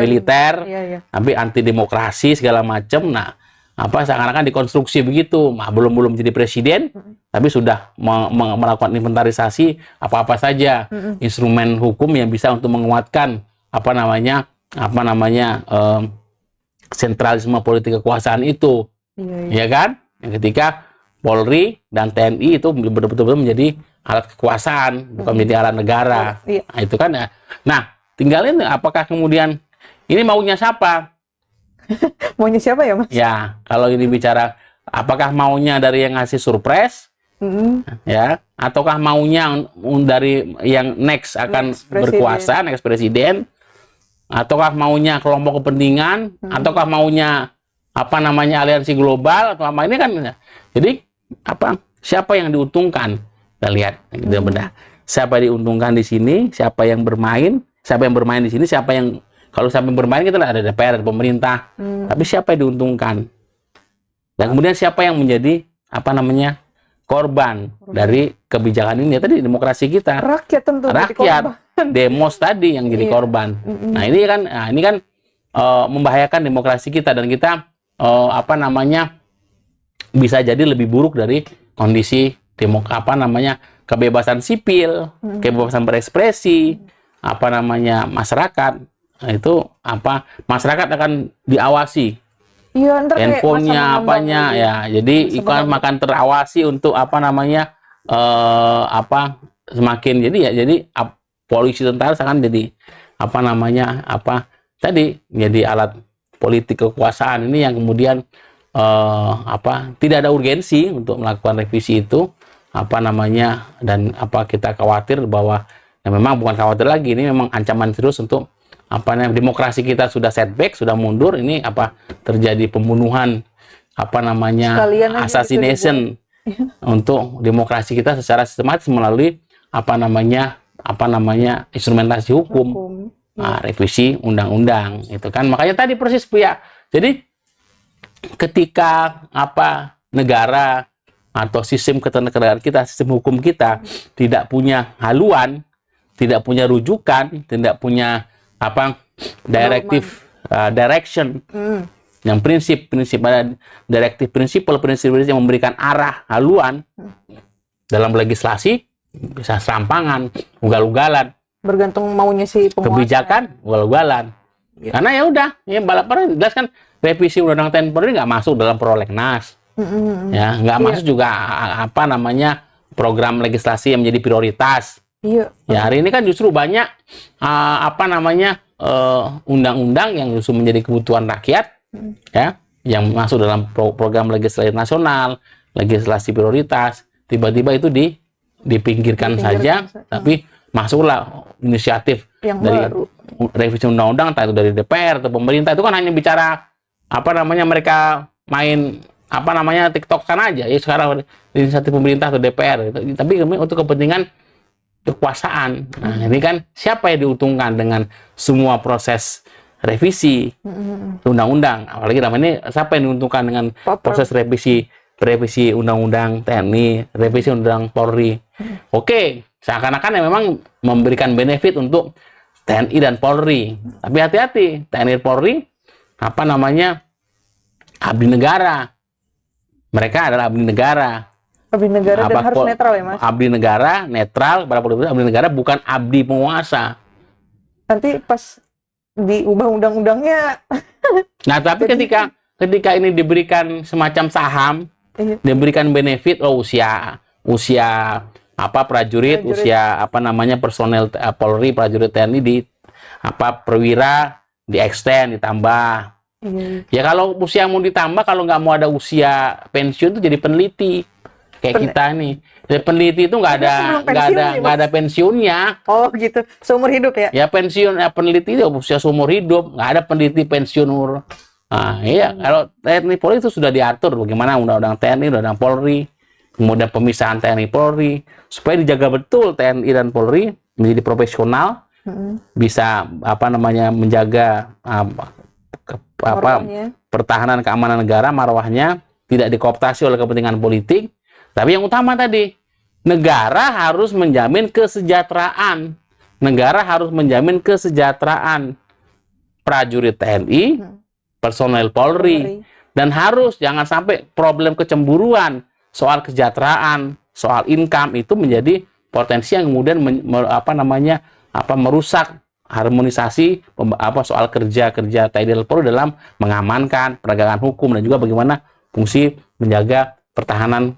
militer, tapi anti demokrasi segala macam. Nah, seakan-akan dikonstruksi begitu, belum jadi presiden, tapi sudah melakukan inventarisasi apa ya instrumen hukum yang bisa untuk menguatkan sentralisme politik kekuasaan itu, ya kan? Yang ketika Polri dan TNI itu betul-betul menjadi alat kekuasaan, bukan menjadi alat negara. Nah, itu kan ya. Nah, tinggalin apakah kemudian ini maunya siapa? Maunya siapa ya, Mas? Ya, kalau ini bicara apakah maunya dari yang ngasih surprise, ya, ataukah maunya dari yang next berkuasa, next presiden, ataukah maunya kelompok kepentingan, ataukah maunya aliansi global, atau ini kan. Jadi siapa yang diuntungkan? Kita lihat benar-benar siapa diuntungkan di sini, siapa yang bermain di sini, kalau sampai bermain kita ada DPR, ada pemerintah, tapi siapa yang diuntungkan? Dan kemudian siapa yang menjadi korban dari kebijakan ini? Ya, tadi demokrasi kita, rakyat tentu, demos tadi yang jadi korban. Nah, ini kan membahayakan demokrasi kita, dan kita bisa jadi lebih buruk dari kondisi kebebasan sipil, kebebasan berekspresi, masyarakat. Nah, itu masyarakat akan diawasi, handphonenya ya, jadi akan terawasi untuk semakin jadi polisi tentara akan jadi jadi alat politik kekuasaan ini yang kemudian tidak ada urgensi untuk melakukan revisi itu, dan kita khawatir bahwa memang bukan khawatir lagi, ini memang ancaman serius untuk demokrasi kita sudah setback, sudah mundur. Ini terjadi pembunuhan assassination untuk demokrasi kita secara sistematis melalui instrumentasi hukum. Revisi undang-undang itu kan, makanya tadi persis ya. Jadi ketika negara atau sistem ketenagaran kita, sistem hukum kita tidak punya haluan, tidak punya rujukan, tidak punya direction, yang prinsip ada prinsip yang memberikan arah, haluan dalam legislasi, bisa serampangan, ugal-ugalan, bergantung maunya si penguasa, kebijakan ugal-ugalan. Karena ya udah, balapan jelas kan, revisi undang-undang TNI nggak masuk dalam prolegnas, ya nggak masuk juga program legislasi yang menjadi prioritas. Ya, hari ini kan justru banyak undang-undang yang justru menjadi kebutuhan rakyat, ya, yang masuk dalam program legislasi nasional, legislasi prioritas, tiba-tiba itu dipinggirkan saja, tapi masuklah inisiatif yang dari baru. revisi undang-undang, entah itu dari DPR atau pemerintah, itu kan hanya bicara apa namanya, mereka main apa namanya TikTok-kan aja ya sekarang, inisiatif pemerintah atau DPR gitu. Tapi untuk kepentingan kekuasaan. Nah, ini kan siapa yang diuntungkan dengan semua proses revisi undang-undang? Apalagi namanya siapa yang diuntungkan dengan proses revisi undang-undang TNI, revisi undang Polri? Oke, seakan-akan memang memberikan benefit untuk TNI dan Polri. Tapi hati-hati, TNI dan Polri apa namanya, abdi negara. Mereka adalah abdi negara. Abdi negara dan harus netral ya, Mas? Abdi negara, netral, para politik abdi negara, bukan abdi penguasa. Nanti pas diubah undang-undangnya. Nah, tapi ketika ini diberikan semacam saham, diberikan benefit, usia apa prajurit, usia apa namanya personel Polri, prajurit TNI di apa perwira di extend, ditambah. Ya kalau usia mau ditambah, kalau nggak mau ada usia pensiun itu jadi peneliti. Kayak kita nih, jadi peneliti itu nggak ada pensiunnya. Oh gitu, seumur hidup ya? Ya pensiun, peneliti itu usia seumur hidup, nggak ada peneliti pensiun umur. Nah iya, kalau TNI Polri itu sudah diatur bagaimana undang-undang TNI, undang-undang Polri, kemudian pemisahan TNI Polri, supaya dijaga betul TNI dan Polri menjadi profesional, bisa apa namanya menjaga pertahanan keamanan negara, marwahnya tidak dikooptasi oleh kepentingan politik. Tapi yang utama tadi, negara harus menjamin kesejahteraan. Negara harus menjamin kesejahteraan prajurit TNI, personel Polri. Dan harus jangan sampai problem kecemburuan soal kesejahteraan, soal income itu menjadi potensi yang kemudian merusak harmonisasi soal kerja TNI dan Polri dalam mengamankan penegakan hukum dan juga bagaimana fungsi menjaga pertahanan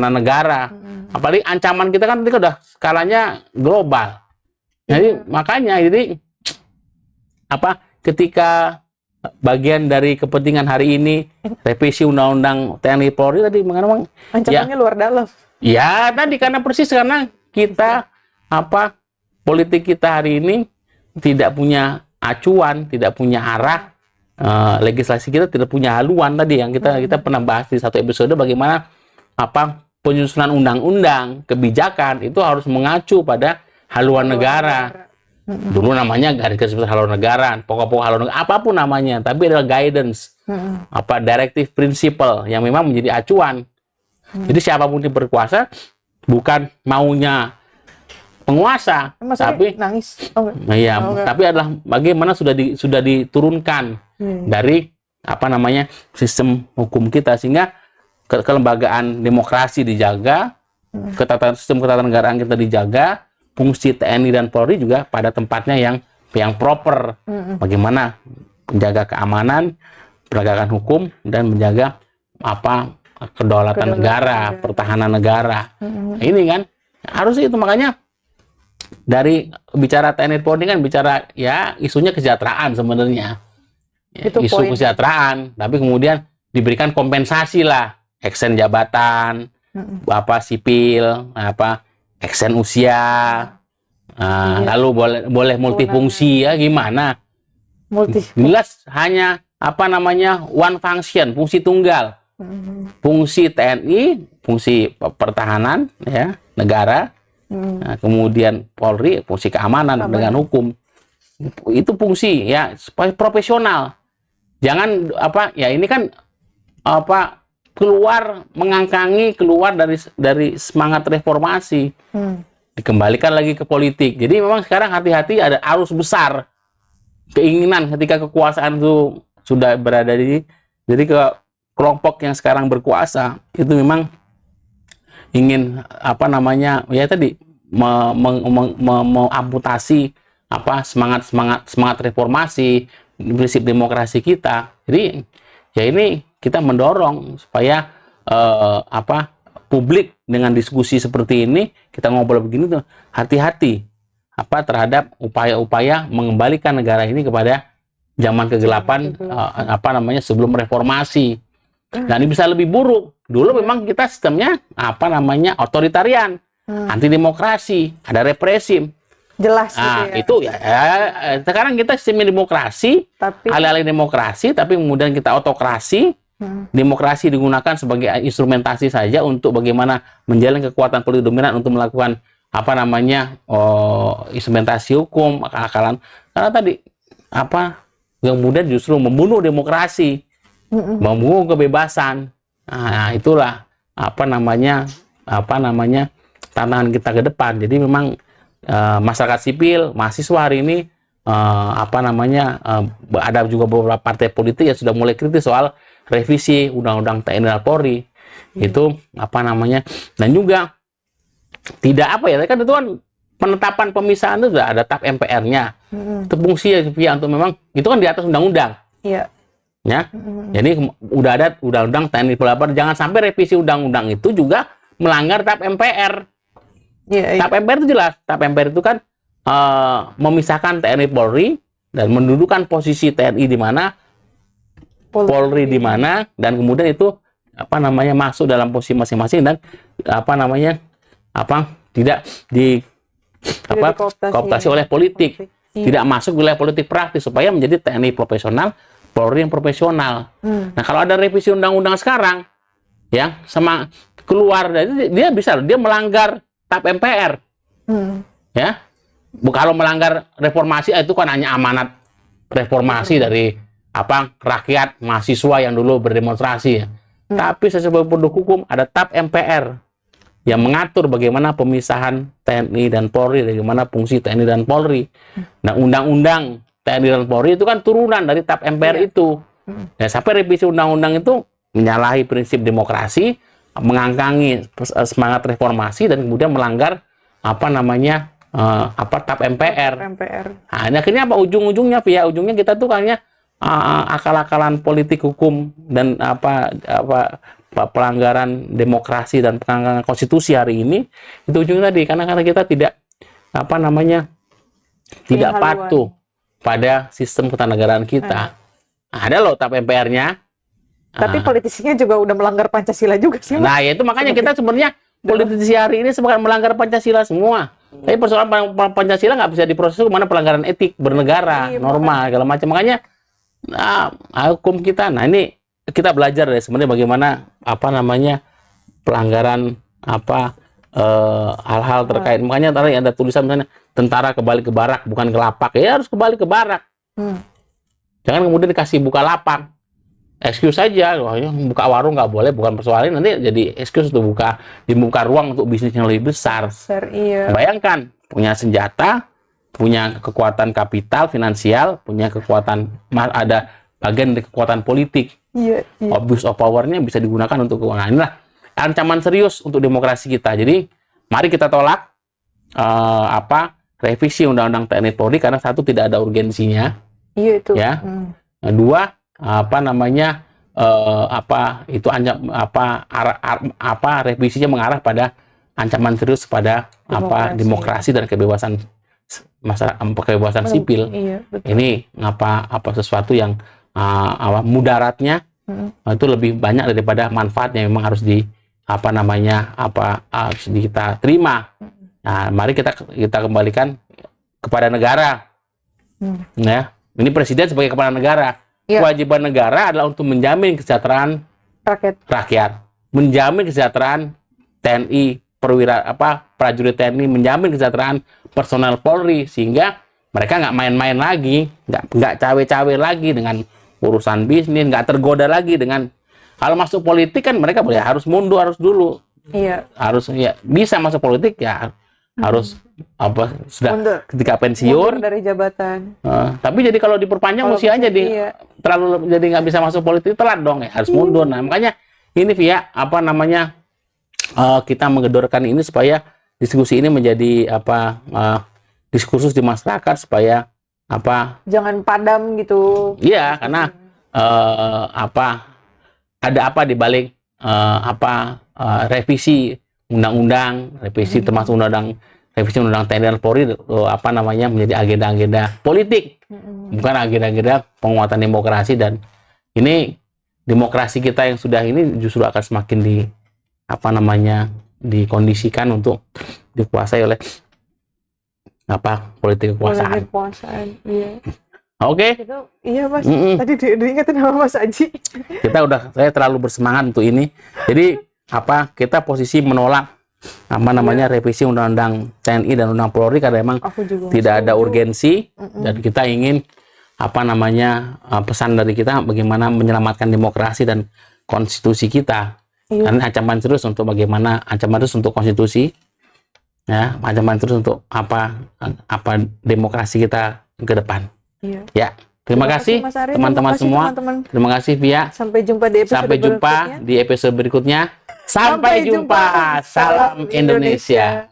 negara. Apalagi ancaman kita kan udah skalanya global. Jadi makanya ketika bagian dari kepentingan hari ini revisi undang-undang TNI Polri tadi memang ancamannya luar dalam. Ya tadi karena kita politik kita hari ini tidak punya acuan, tidak punya arah. Legislasi kita tidak punya haluan tadi yang kita pernah bahas di satu episode, bagaimana penyusunan undang-undang kebijakan itu harus mengacu pada haluan negara. Dulu namanya garis besar haluan negara, pokok-pokok haluan negara, apapun namanya, tapi adalah guidance, directive principle yang memang menjadi acuan. Jadi siapapun yang berkuasa bukan maunya penguasa, tapi nangis. Tapi adalah bagaimana sudah diturunkan dari sistem hukum kita, sehingga kelembagaan demokrasi dijaga, sistem ketatanegaraan kita dijaga, fungsi TNI dan Polri juga pada tempatnya yang proper. Bagaimana menjaga keamanan, penegakan hukum, dan menjaga kedaulatan negara, pertahanan negara. Ini kan harus itu, makanya dari bicara TNI Polri kan bicara ya isunya kesejahteraan sebenarnya. Isu kesejahteraan, tapi kemudian diberikan kompensasi lah, extend jabatan, sipil, extend usia, lalu boleh multifungsi ya gimana? Jelas hanya one function, fungsi tunggal. Fungsi TNI, fungsi pertahanan ya negara. Nah, kemudian Polri fungsi keamanan dengan hukum, itu fungsi ya supaya profesional. Jangan ini kan keluar dari semangat reformasi, dikembalikan lagi ke politik. Jadi memang sekarang hati-hati, ada arus besar keinginan ketika kekuasaan itu sudah berada jadi ke kelompok yang sekarang berkuasa itu memang ingin mengamputasi semangat reformasi, prinsip demokrasi kita. Jadi ya ini kita mendorong supaya publik dengan diskusi seperti ini, kita ngobrol begini tuh hati-hati terhadap upaya-upaya mengembalikan negara ini kepada zaman kegelapan sebelum reformasi. Dan ini bisa lebih buruk. Dulu memang kita sistemnya otoritarian, anti demokrasi, ada represif. jelas gitu Nah, ya. itu ya, sekarang kita sistem demokrasi, Tapi alih-alih demokrasi, tapi kemudian kita otokrasi. Demokrasi digunakan sebagai instrumentasi saja untuk bagaimana menjalin kekuatan politik dominan untuk melakukan apa namanya instrumentasi hukum, akal-akalan. Karena tadi apa yang kemudian justru membunuh demokrasi, membunuh kebebasan. Nah, itulah apa namanya tantangan kita ke depan. Jadi memang masyarakat sipil, mahasiswa hari ini ada juga beberapa partai politik yang sudah mulai kritis soal revisi Undang-Undang TNI dan Polri. Itu dan juga tidak kan itu kan penetapan pemisahan itu sudah ada TAP MPR-nya. Itu fungsi ya untuk memang itu kan di atas undang-undang. Iya. Ya. Jadi udah ada Undang-Undang TNI Polri. Jangan sampai revisi undang-undang itu juga melanggar TAP MPR. Iya. TAP MPR itu jelas. TAP MPR itu kan memisahkan TNI Polri dan mendudukan posisi TNI di mana, Polri di mana, dan kemudian itu masuk dalam posisi masing-masing dan tidak kooptasi oleh politik. Tidak masuk wilayah politik praktis supaya menjadi TNI profesional, Polri yang profesional. Nah, kalau ada revisi undang-undang sekarang ya keluar dari dia melanggar TAP MPR. Ya. Kalau melanggar reformasi itu kan hanya amanat reformasi dari rakyat mahasiswa yang dulu berdemonstrasi ya. Tapi sebagai produk hukum ada TAP MPR yang mengatur bagaimana pemisahan TNI dan Polri, bagaimana fungsi TNI dan Polri. Nah, undang-undang TNI dan Polri itu kan turunan dari TAP MPR itu. Ya, sampai revisi undang-undang itu menyalahi prinsip demokrasi, mengangkangi semangat reformasi dan kemudian melanggar TAP MPR. Nah, akhirnya ujung-ujungnya ujungnya kita tuh kayaknya akal-akalan politik hukum dan pelanggaran demokrasi dan pelanggaran konstitusi hari ini itu ujungnya tadi karena kita tidak tidak patuh pada sistem ketatanegaraan kita. Ada loh TAP MPR-nya. Tapi politisinya juga udah melanggar Pancasila juga sih. Nah, ya itu makanya kita sebenarnya politisi hari ini sebenarnya melanggar Pancasila semua. Tapi persoalan Pancasila nggak bisa diproses mana pelanggaran etik bernegara, norma, segala macam. Makanya hukum kita, ini kita belajar deh sebenarnya bagaimana pelanggaran hal-hal terkait. Makanya tadi ada tulisan misalnya tentara kembali ke barak bukan ke lapak. Ya harus kembali ke barak. Jangan kemudian dikasih buka lapak. Excuse saja, buka warung nggak boleh, bukan persoalan nanti jadi excuse untuk dibuka ruang untuk bisnis yang lebih besar. Iya. Bayangkan punya senjata, punya kekuatan kapital, finansial, punya kekuatan, ada bagian dari kekuatan politik. Iya. Abuse of power-nya bisa digunakan untuk keuangan. Inilah ancaman serius untuk demokrasi kita. Jadi mari kita tolak revisi Undang-Undang TNI Polri karena satu tidak ada urgensinya. Iya itu. Ya. Dua revisinya mengarah pada ancaman serius pada demokrasi dan kebebasan kebebasan sipil. Iya, ini sesuatu yang mudaratnya itu lebih banyak daripada manfaatnya, memang harus harus kita terima. Nah, mari kita kembalikan kepada negara. Ya, ini presiden sebagai kepala negara. Kewajiban negara adalah untuk menjamin kesejahteraan rakyat, menjamin kesejahteraan TNI, prajurit TNI, menjamin kesejahteraan personel Polri sehingga mereka nggak main-main lagi, nggak cawe-cawe lagi dengan urusan bisnis, nggak tergoda lagi dengan kalau masuk politik kan mereka boleh harus mundur, harus dulu, harus bisa masuk politik harus sudah ketika pensiun dari jabatan. Tapi jadi kalau diperpanjang usianya terlalu jadi nggak bisa masuk politik, telat dong harus mundur. Nah, makanya ini kita menggedorkan ini supaya diskusi ini menjadi diskursus di masyarakat supaya jangan padam gitu. Iya, karena ada di balik revisi undang-undang, termasuk revisi undang-undang TNI dan Polri menjadi agenda-agenda politik, bukan agenda-agenda penguatan demokrasi. Dan ini demokrasi kita yang sudah ini justru akan semakin dikondisikan untuk dikuasai oleh politik kekuasaan. Iya. Oke. Iya Mas. Tadi diingetin sama Mas Aji. Saya terlalu bersemangat untuk ini. Jadi kita posisi menolak revisi undang-undang TNI dan undang Polri karena memang tidak ada urgensi dan kita ingin pesan dari kita bagaimana menyelamatkan demokrasi dan konstitusi kita. Karena ancaman terus untuk konstitusi, ya, ancaman terus untuk demokrasi kita ke depan. Ya, terima kasih teman-teman semua. Terima kasih Via. Sampai jumpa di episode berikutnya. Sampai jumpa. Salam Indonesia.